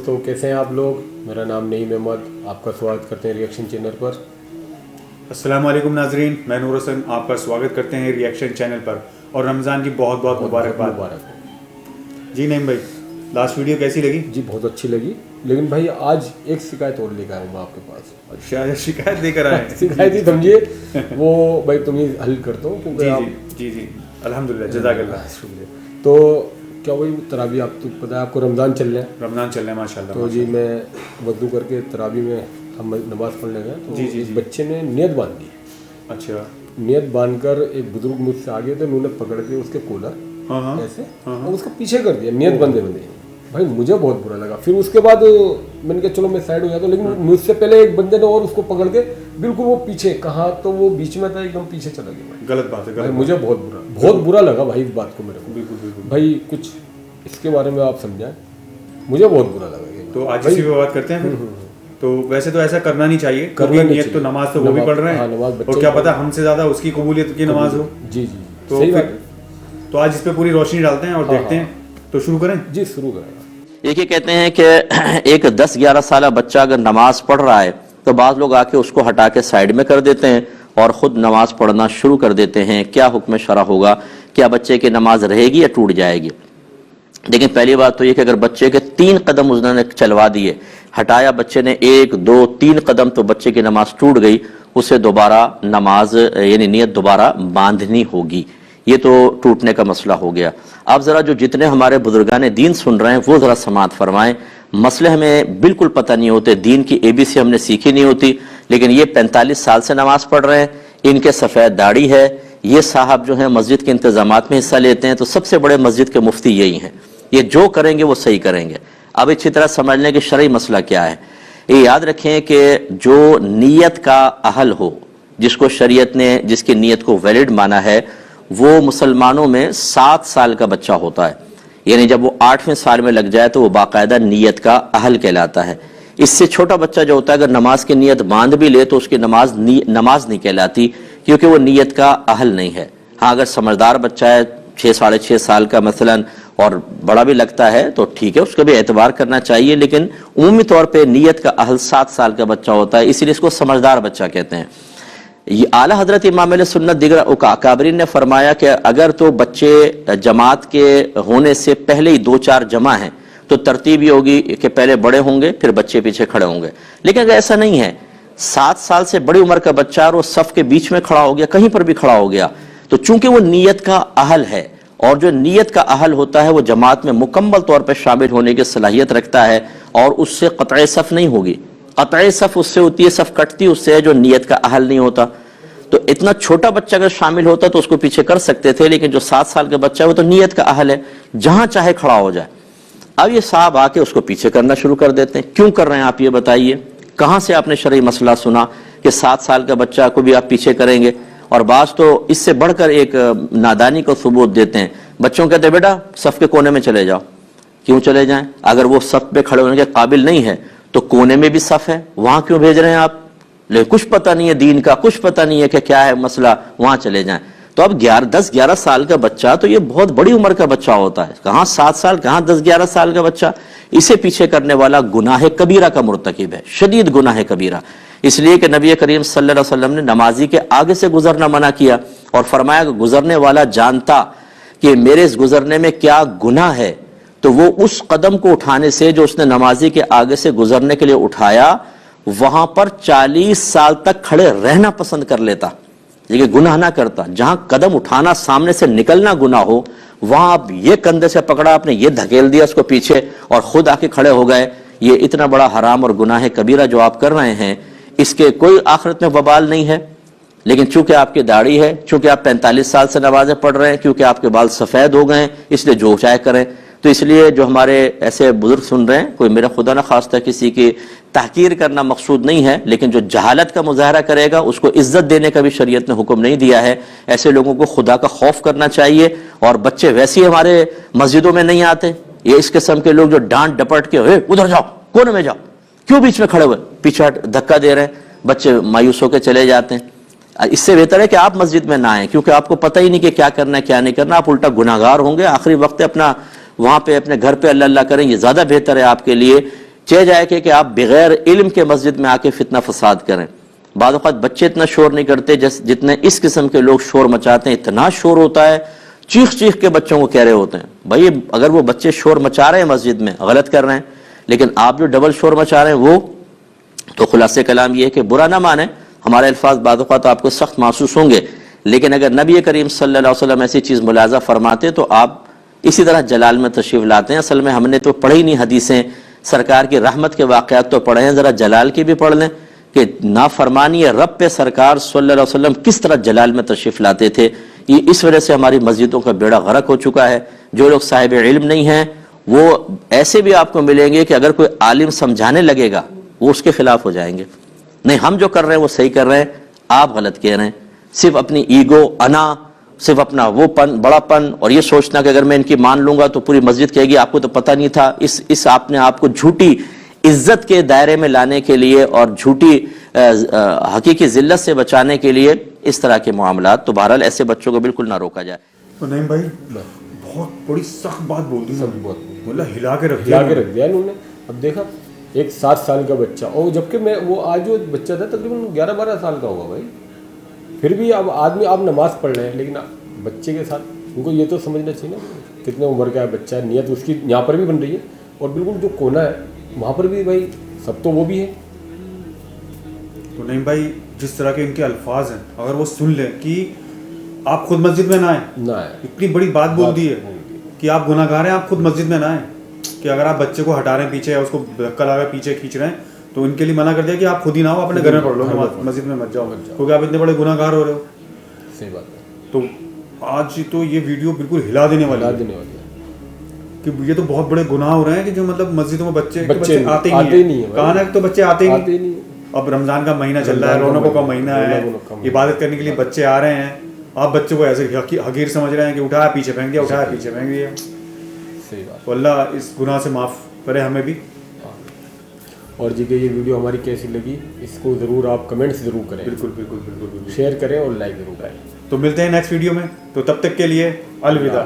دوستوں کیسے ہیں آپ لوگ؟ میرا نام نعیم احمد، آپ کا سواگت کرتے ہیں ریئیکشن چینل پر۔ السلام علیکم ناظرین، میں نور حسن آپ کا سواگت کرتے ہیں ریئیکشن چینل پر، اور رمضان کی بہت بہت مبارکباد۔ جی نعیم بھائی، لاسٹ ویڈیو کیسی لگی؟ جی بہت اچھی لگی، لیکن بھائی آج ایک شکایت اور لے کر آیا ہوں میں آپ کے پاس۔ شکایت لے کر آئے؟ شکایت ہی سمجھیے، وہ بھائی تم ہی حل کرتا ہوں کیونکہ جی الحمدللہ، جزاک اللہ، شکریہ۔ تو کیا وہی تراویح، آپ تو پتہ ہے آپ کو رمضان چل رہا ہے، رمضان چل رہا ہے ماشاء اللہ۔ تو جی میں وضو کر کے تراویح میں ہم نماز پڑھنے گئے تو ایک بچے نے نیت باندھ دی۔ اچھا، نیت باندھ کر ایک بزرگ مجھ سے آگے تھے، انہوں نے پکڑ کے اس کے کولر ایسے اور اس کو پیچھے کر دیا نیت بندے بندے۔ بھائی مجھے بہت برا لگا، پھر اس کے بعد میں نے کہا چلو میں سائڈ ہو جاتا ہوں، لیکن مجھ سے پہلے ایک بندے نے اور اس کو پکڑ کے بالکل وہ پیچھے کہا تو وہ بیچ میں تھا، ایک دم پیچھے چلا گیا۔ غلط بات ہے، مجھے بہت برا لگا بھائی اس بات کو میرے کو۔ بھائی کچھ اس کے بارے میں آپ سمجھائیں، مجھے بہت برا لگا۔ تو آج اسی پہ بات کرتے ہیں۔ تو ویسے تو ایسا کرنا نہیں چاہیے، کیونکہ نیت تو نماز تو وہ بھی پڑھ رہے ہیں، اور کیا پتا ہم سے زیادہ اس کی قبولیت کی نماز ہو۔ جی جی تو آج اس پہ پوری روشنی ڈالتے ہیں اور دیکھتے ہیں۔ تو شروع کریں؟ جی شروع کریں۔ یہ کہتے ہیں کہ ایک 10-11 سالہ بچہ اگر نماز پڑھ رہا ہے تو بعض لوگ آ کے اس کو ہٹا کے سائڈ میں کر دیتے ہیں اور خود نماز پڑھنا شروع کر دیتے ہیں۔ کیا حکم شرع ہوگا؟ کیا بچے کی نماز رہے گی یا ٹوٹ جائے گی؟ لیکن پہلی بات تو یہ کہ اگر بچے کے 3 قدم انہوں نے چلوا دیے، ہٹایا بچے نے 1 2 3 قدم، تو بچے کی نماز ٹوٹ گئی، اسے دوبارہ نماز یعنی نیت دوبارہ باندھنی ہوگی۔ یہ تو ٹوٹنے کا مسئلہ ہو گیا۔ اب ذرا جو جتنے ہمارے بزرگان دین سن رہے ہیں وہ ذرا سماعت فرمائیں۔ مسئلے ہمیں بالکل پتہ نہیں ہوتے، دین کی ABC ہم نے سیکھی نہیں ہوتی، لیکن یہ 45 سال سے نماز پڑھ رہے ہیں، ان کے سفید داڑھی ہے، یہ صاحب جو ہیں مسجد کے انتظامات میں حصہ لیتے ہیں، تو سب سے بڑے مسجد کے مفتی یہی ہیں، یہ جو کریں گے وہ صحیح کریں گے۔ اب اچھی طرح سمجھ لیں کہ شرعی مسئلہ کیا ہے۔ یہ یاد رکھیں کہ جو نیت کا اہل ہو، جس کو شریعت نے جس کی نیت کو ویلڈ مانا ہے، وہ مسلمانوں میں 7 سال کا بچہ ہوتا ہے، یعنی جب وہ 8ویں سال میں لگ جائے تو وہ باقاعدہ نیت کا اہل کہلاتا ہے۔ اس سے چھوٹا بچہ جو ہوتا ہے اگر نماز کی نیت باندھ بھی لے تو اس کی نماز نہیں کہلاتی، کیونکہ وہ نیت کا اہل نہیں ہے۔ ہاں اگر سمجھدار بچہ ہے 6 ساڑھے 6 سال کا مثلا اور بڑا بھی لگتا ہے تو ٹھیک ہے، اس کا بھی اعتبار کرنا چاہیے، لیکن عمومی طور پہ نیت کا اہل 7 سال کا بچہ ہوتا ہے، اسی لیے اس کو سمجھدار بچہ کہتے ہیں۔ یہ اعلیٰ حضرت امام علیہ سنت دیگر اکابرین نے فرمایا کہ اگر تو بچے جماعت کے ہونے سے پہلے ہی 2-4 جمع ہیں تو ترتیب یہ ہوگی کہ پہلے بڑے ہوں گے پھر بچے پیچھے کھڑے ہوں گے، لیکن اگر ایسا نہیں ہے، 7 سال سے بڑی عمر کا بچہ اور وہ صف کے بیچ میں کھڑا ہو گیا، کہیں پر بھی کھڑا ہو گیا، تو چونکہ وہ نیت کا اہل ہے، اور جو نیت کا اہل ہوتا ہے وہ جماعت میں مکمل طور پر شامل ہونے کی صلاحیت رکھتا ہے، اور اس سے قطع صف نہیں ہوگی۔ قطع صف اس سے ہوتی ہے، صف کٹتی اس سے ہے جو نیت کا اہل نہیں ہوتا۔ تو اتنا چھوٹا بچہ اگر شامل ہوتا تو اس کو پیچھے کر سکتے تھے، لیکن جو 7 سال کا بچہ ہے وہ تو نیت کا اہل ہے، جہاں چاہے کھڑا ہو جائے۔ اب یہ صاحب آ کے اس کو پیچھے کرنا شروع کر دیتے ہیں۔ کیوں کر رہے ہیں آپ یہ بتائیے؟ کہاں سے آپ نے شرعی مسئلہ سنا کہ 7 سال کا بچہ کو بھی آپ پیچھے کریں گے؟ اور بعض تو اس سے بڑھ کر ایک نادانی کو ثبوت دیتے ہیں، بچوں کہتے ہیں بیٹا صف کے کونے میں چلے جاؤ۔ کیوں چلے جائیں؟ اگر وہ صف پہ کھڑے ہونے کے قابل نہیں ہے تو کونے میں بھی صف ہے، وہاں کیوں بھیج رہے ہیں آپ؟ لیکن کچھ پتہ نہیں ہے دین کا، کچھ پتہ نہیں ہے کہ کیا ہے مسئلہ، وہاں چلے جائیں۔ تو اب 10-11 سال کا بچہ تو یہ بہت بڑی عمر کا بچہ ہوتا ہے، کہاں 7 سال، کہاں 10-11 سال کا بچہ، اسے پیچھے کرنے والا گناہ کبیرہ کا مرتکب ہے، شدید گناہ کبیرہ۔ اس لیے کہ نبی کریم صلی اللہ علیہ وسلم نے نمازی کے آگے سے گزرنا منع کیا اور فرمایا کہ گزرنے والا جانتا کہ میرے اس گزرنے میں کیا گناہ ہے تو وہ اس قدم کو اٹھانے سے جو اس نے نمازی کے آگے سے گزرنے کے لیے اٹھایا، وہاں پر 40 سال تک کھڑے رہنا پسند کر لیتا، لیکن گناہ نہ کرتا۔ جہاں قدم اٹھانا، سامنے سے نکلنا گناہ ہو، وہاں آپ یہ کندھے سے پکڑا، آپ نے یہ دھکیل دیا اس کو پیچھے اور خود آ کے کھڑے ہو گئے، یہ اتنا بڑا حرام اور گناہ کبیرہ جو آپ کر رہے ہیں، اس کے کوئی آخرت میں وبال نہیں ہے۔ لیکن چونکہ آپ کی داڑھی ہے، چونکہ آپ 45 سال سے نمازیں پڑھ رہے ہیں، کیونکہ آپ کے بال سفید ہو گئے ہیں، اس لیے جو چاہے کریں۔ تو اس لیے جو ہمارے ایسے بزرگ سن رہے ہیں، کوئی میرا خدا نہ خواستہ کسی کی تحقیر کرنا مقصود نہیں ہے، لیکن جو جہالت کا مظاہرہ کرے گا اس کو عزت دینے کا بھی شریعت نے حکم نہیں دیا ہے۔ ایسے لوگوں کو خدا کا خوف کرنا چاہیے، اور بچے ویسے ہی ہمارے مسجدوں میں نہیں آتے، یہ اس قسم کے لوگ جو ڈانٹ ڈپٹ کے ادھر جاؤ، کونے میں جاؤ، کیوں بیچ میں کھڑے ہوئے، پیچھے دھکا دے رہے ہیں، بچے مایوس ہو کے چلے جاتے ہیں۔ اس سے بہتر ہے کہ آپ مسجد میں نہ آئیں، کیونکہ آپ کو پتہ ہی نہیں کہ کیا کرنا ہے کیا نہیں کرنا، آپ الٹا گناہگار ہوں گے۔ آخری وقت اپنا وہاں پہ اپنے گھر پہ اللہ اللہ کریں، یہ زیادہ بہتر ہے آپ کے لیے چہ جائے کہ آپ بغیر علم کے مسجد میں آ کے فتنہ فساد کریں. بعض اوقات بچے اتنا شور نہیں کرتے جتنے اس قسم کے لوگ شور مچاتے ہیں. اتنا شور ہوتا ہے, چیخ چیخ کے بچوں کو کہہ رہے ہوتے ہیں. بھائی اگر وہ بچے شور مچا رہے ہیں مسجد میں, غلط کر رہے ہیں, لیکن آپ جو ڈبل شور مچا رہے ہیں وہ تو خلاصہ کلام یہ ہے کہ برا نہ مانیں. ہمارے الفاظ بعض اوقات آپ کو سخت محسوس ہوں گے, لیکن اگر نبی کریم صلی اللہ علیہ وسلم ایسی چیز ملاحظہ فرماتے تو آپ اسی طرح جلال میں تشریف لاتے ہیں. اصل میں ہم نے تو پڑھی نہیں حدیثیں, سرکار کی رحمت کے واقعات تو پڑھے ہیں, ذرا جلال کی بھی پڑھ لیں کہ نافرمانی رب پہ سرکار صلی اللہ علیہ وسلم کس طرح جلال میں تشریف لاتے تھے. یہ اس وجہ سے ہماری مسجدوں کا بیڑا غرق ہو چکا ہے. جو لوگ صاحب علم نہیں ہیں وہ ایسے بھی آپ کو ملیں گے کہ اگر کوئی عالم سمجھانے لگے گا وہ اس کے خلاف ہو جائیں گے. نہیں, ہم جو کر رہے ہیں وہ صحیح کر رہے ہیں, آپ غلط کہہ رہے ہیں. صرف اپنی ایگو, انا, صرف اپنا وہ پن, بڑا پن, اور یہ سوچنا کہ اگر میں ان کی مان لوں گا تو پوری مسجد کہے گی آپ کو تو پتہ نہیں تھا. اس آپ نے آپ کو جھوٹی عزت کے دائرے میں لانے کے لیے اور جھوٹی حقیقی ذلت سے بچانے کے لیے اس طرح کے معاملات. تو بہرحال ایسے بچوں کو بالکل نہ روکا جائے. تو نہیں بھائی, بہت بڑی سخت بات بول دی, بولا ہلا کے رکھ دیا انہوں نے. اب دیکھا ایک 7 سال کا بچہ, اور جبکہ میں وہ آج جو بچہ تھا تقریباً 11-12 سال کا ہوگا بھائی, پھر بھی اب آدمی آپ نماز پڑھ رہے ہیں, لیکن بچے کے ساتھ ان کو یہ تو سمجھنا چاہیے نا کتنے عمر کا ہے بچہ. نیت اس کی یہاں پر بھی بن رہی ہے, اور بالکل جو کونا ہے وہاں پر بھی بھائی سب تو وہ بھی ہے. تو نہیں بھائی, جس طرح کے ان کے الفاظ ہیں اگر وہ سن لیں کہ آپ خود مسجد میں نہ آئیں, اتنی بڑی بات بول دی ہے کہ آپ گناہ گار ہیں, آپ خود مسجد میں نہ آئیں. کہ اگر آپ بچے کو ہٹا رہے ہیں پیچھے, اس کو دھکا لگا پیچھے کھینچ رہے ہیں, تو ان کے لیے منع کر دیا کہ آپ خود ہی نہ ہو, اپنے گھر میں پڑھ لو, مسجد میں مت جاؤ, کیونکہ آپ اتنے بڑے گناہ گار ہو رہے ہو. صحیح بات ہے. تو آج تو یہ ویڈیو بالکل ہلا دینے والی ہے کہ یہ تو بہت بڑے گناہ ہو رہے ہیں کہ جو مطلب مسجدوں میں بچے آتے ہی نہیں ہیں. کہاں ہے تو بچے آتے ہی نہیں. اب رمضان کا مہینہ چل رہا ہے, رونقوں کا مہینہ ہے, عبادت کرنے کے لیے بچے آ رہے ہیں, آپ بچوں کو ایسے حقیر سمجھ رہے ہیں کہ اٹھایا پیچھے پھینک دیا, اٹھایا پیچھے پھینک دیا. صحیح بات. تو اللہ اس گناہ سے معاف کرے ہمیں بھی. اور جی کہ یہ ویڈیو ہماری کیسی لگی اس کو ضرور آپ کمنٹس ضرور کریں. بالکل شیئر کریں اور لائک ضرور کریں. تو ملتے ہیں نیکسٹ ویڈیو میں, تو تب تک کے لیے الوداع.